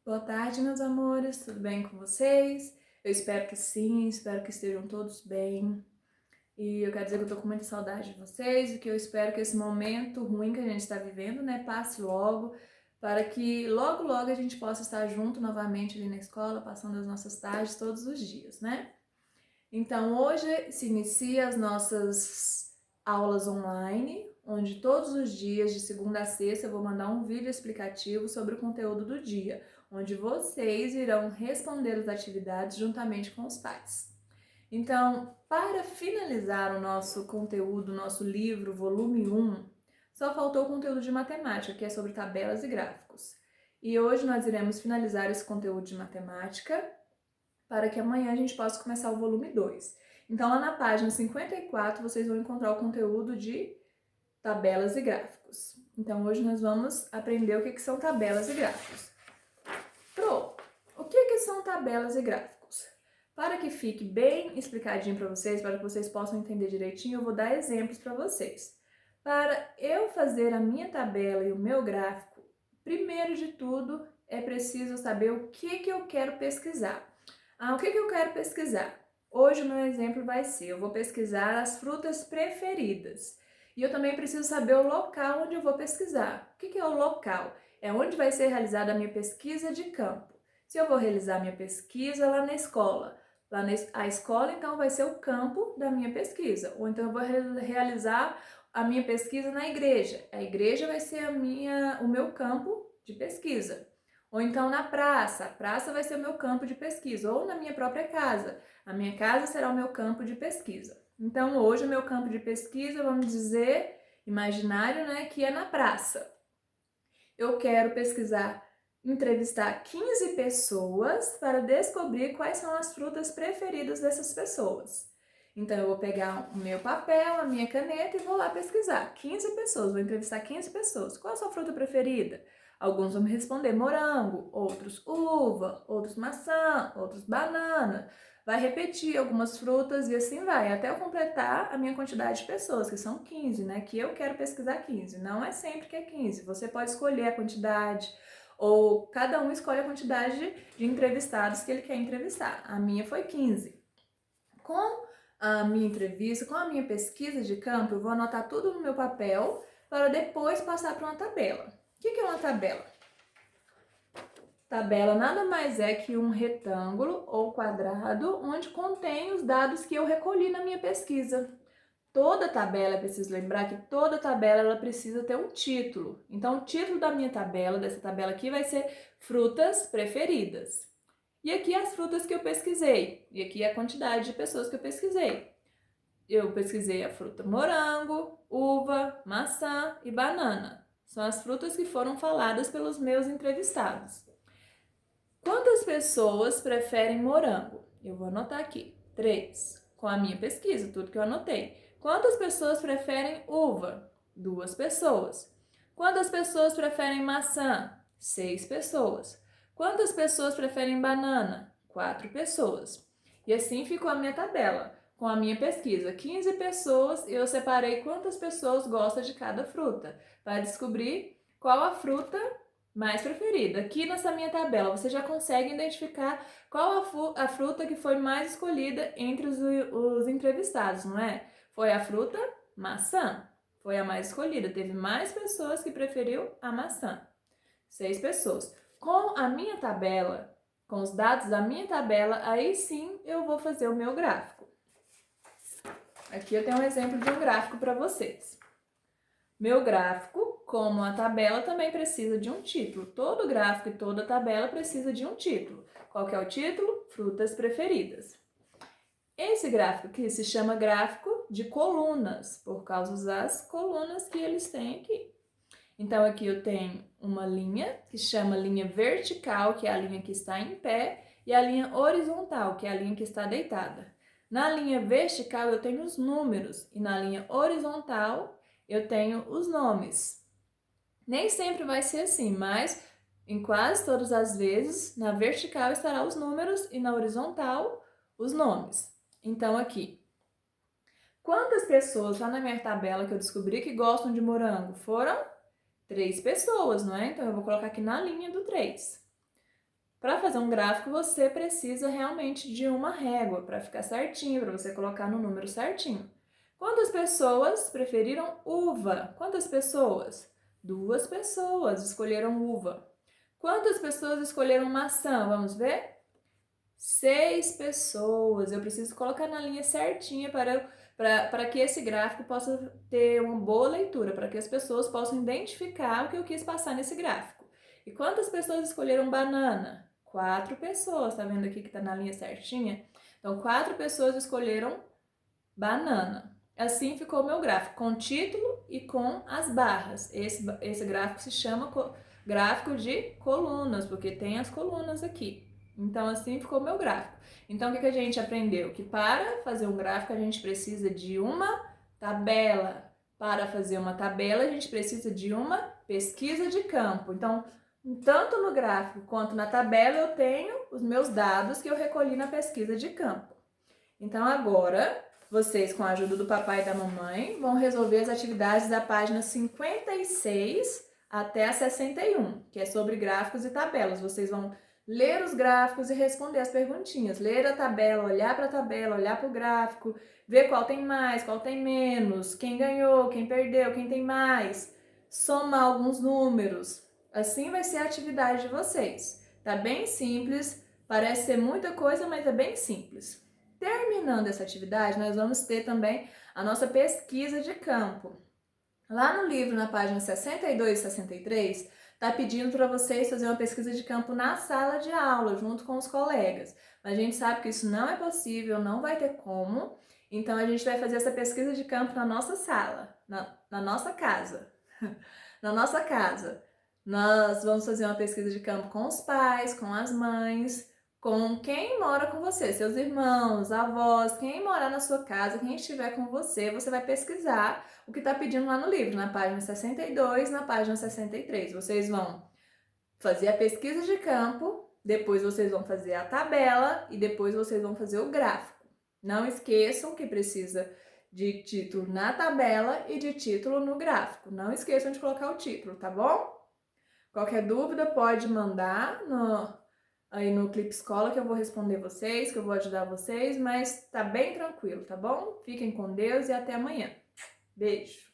Boa tarde, meus amores, tudo bem com vocês? Eu espero que sim, espero que estejam todos bem. E eu quero dizer que eu tô com muita saudade de vocês e que eu espero que esse momento ruim que a gente está vivendo, né, passe logo, para que logo, logo a gente possa estar junto novamente ali na escola, passando as nossas tardes todos os dias, né? Então, hoje se inicia as nossas aulas online, onde todos os dias, de segunda a sexta, eu vou mandar um vídeo explicativo sobre o conteúdo do dia, onde vocês irão responder as atividades juntamente com os pais. Então, para finalizar o nosso conteúdo, nosso livro, volume 1, só faltou o conteúdo de matemática, que é sobre tabelas e gráficos. E hoje nós iremos finalizar esse conteúdo de matemática para que amanhã a gente possa começar o volume 2. Então, lá na página 54, vocês vão encontrar o conteúdo de tabelas e gráficos. Então, hoje nós vamos aprender o que são tabelas e gráficos. Pro, o que são tabelas e gráficos? Para que fique bem explicadinho para vocês, para que vocês possam entender direitinho, eu vou dar exemplos para vocês. Para eu fazer a minha tabela e o meu gráfico, primeiro de tudo, é preciso saber o que eu quero pesquisar. O que eu quero pesquisar? Hoje o meu exemplo vai ser, eu vou pesquisar as frutas preferidas. E eu também preciso saber o local onde eu vou pesquisar. O que é o local? É onde vai ser realizada a minha pesquisa de campo. Se eu vou realizar a minha pesquisa lá na escola, a escola então vai ser o campo da minha pesquisa. Ou então eu vou realizar a minha pesquisa na igreja. A igreja vai ser o meu campo de pesquisa. Ou então na praça, a praça vai ser o meu campo de pesquisa, ou na minha própria casa, a minha casa será o meu campo de pesquisa. Então hoje o meu campo de pesquisa, vamos dizer, imaginário, né, que é na praça. Eu quero pesquisar, entrevistar 15 pessoas para descobrir quais são as frutas preferidas dessas pessoas. Então eu vou pegar o meu papel, a minha caneta e vou lá pesquisar. 15 pessoas, vou entrevistar 15 pessoas. Qual a sua fruta preferida? Alguns vão me responder morango, outros uva, outros maçã, outros banana. Vai repetir algumas frutas e assim vai, até eu completar a minha quantidade de pessoas, que são 15, né? Que eu quero pesquisar 15. Não é sempre que é 15. Você pode escolher a quantidade, ou cada um escolhe a quantidade de entrevistados que ele quer entrevistar. A minha foi 15. Com a minha entrevista, com a minha pesquisa de campo, eu vou anotar tudo no meu papel para depois passar para uma tabela. O que é uma tabela? Tabela nada mais é que um retângulo ou quadrado onde contém os dados que eu recolhi na minha pesquisa. Toda tabela, é preciso lembrar que toda tabela ela precisa ter um título. Então, o título da minha tabela, dessa tabela aqui, vai ser frutas preferidas. E aqui as frutas que eu pesquisei. E aqui a quantidade de pessoas que eu pesquisei. Eu pesquisei a fruta morango, uva, maçã e banana. São as frutas que foram faladas pelos meus entrevistados. Quantas pessoas preferem morango? Eu vou anotar aqui. 3. Com a minha pesquisa, tudo que eu anotei. Quantas pessoas preferem uva? 2 pessoas. Quantas pessoas preferem maçã? 6 pessoas. Quantas pessoas preferem banana? 4 pessoas. E assim ficou a minha tabela. Com a minha pesquisa, 15 pessoas, e eu separei quantas pessoas gostam de cada fruta, para descobrir qual a fruta mais preferida. Aqui nessa minha tabela, você já consegue identificar qual a fruta que foi mais escolhida entre os entrevistados, não é? Foi a fruta maçã. Foi a mais escolhida. Teve mais pessoas que preferiu a maçã. 6 pessoas. Com a minha tabela, com os dados da minha tabela, aí sim eu vou fazer o meu gráfico. Aqui eu tenho um exemplo de um gráfico para vocês. Meu gráfico, como a tabela, também precisa de um título. Todo gráfico e toda tabela precisa de um título. Qual que é o título? Frutas preferidas. Esse gráfico aqui se chama gráfico de colunas, por causa das colunas que eles têm aqui. Então, aqui eu tenho uma linha que se chama linha vertical, que é a linha que está em pé, e a linha horizontal, que é a linha que está deitada. Na linha vertical eu tenho os números e na linha horizontal eu tenho os nomes. Nem sempre vai ser assim, mas em quase todas as vezes, na vertical estará os números e na horizontal os nomes. Então aqui, quantas pessoas lá na minha tabela que eu descobri que gostam de morango? Foram 3 pessoas, não é? Então eu vou colocar aqui na linha do 3. Para fazer um gráfico, você precisa realmente de uma régua para ficar certinho, para você colocar no número certinho. Quantas pessoas preferiram uva? Quantas pessoas? 2 pessoas escolheram uva. Quantas pessoas escolheram maçã? Vamos ver? 6 pessoas. Eu preciso colocar na linha certinha para que esse gráfico possa ter uma boa leitura, para que as pessoas possam identificar o que eu quis passar nesse gráfico. E quantas pessoas escolheram banana? 4 pessoas, tá vendo aqui que tá na linha certinha? Então, 4 pessoas escolheram banana. Assim ficou o meu gráfico, com título e com as barras. Esse gráfico se chama gráfico de colunas, porque tem as colunas aqui. Então, assim ficou o meu gráfico. Então, o que a gente aprendeu? Que para fazer um gráfico, a gente precisa de uma tabela. Para fazer uma tabela, a gente precisa de uma pesquisa de campo. Então, tanto no gráfico quanto na tabela, eu tenho os meus dados que eu recolhi na pesquisa de campo. Então, agora, vocês, com a ajuda do papai e da mamãe, vão resolver as atividades da página 56 até a 61, que é sobre gráficos e tabelas. Vocês vão ler os gráficos e responder as perguntinhas. Ler a tabela, olhar para o gráfico, ver qual tem mais, qual tem menos, quem ganhou, quem perdeu, quem tem mais. Somar alguns números. Assim vai ser a atividade de vocês. Tá bem simples, parece ser muita coisa, mas é bem simples. Terminando essa atividade, nós vamos ter também a nossa pesquisa de campo. Lá no livro, na página 62 e 63, está pedindo para vocês fazer uma pesquisa de campo na sala de aula, junto com os colegas. Mas a gente sabe que isso não é possível, não vai ter como. Então, a gente vai fazer essa pesquisa de campo na nossa sala, na nossa casa. Na nossa casa. Nós vamos fazer uma pesquisa de campo com os pais, com as mães, com quem mora com você, seus irmãos, avós, quem morar na sua casa, quem estiver com você, você vai pesquisar o que está pedindo lá no livro, na página 62, na página 63. Vocês vão fazer a pesquisa de campo, depois vocês vão fazer a tabela e depois vocês vão fazer o gráfico. Não esqueçam que precisa de título na tabela e de título no gráfico. Não esqueçam de colocar o título, tá bom? Qualquer dúvida pode mandar aí no Clipe Escola que eu vou responder vocês, que eu vou ajudar vocês, mas tá bem tranquilo, tá bom? Fiquem com Deus e até amanhã. Beijo!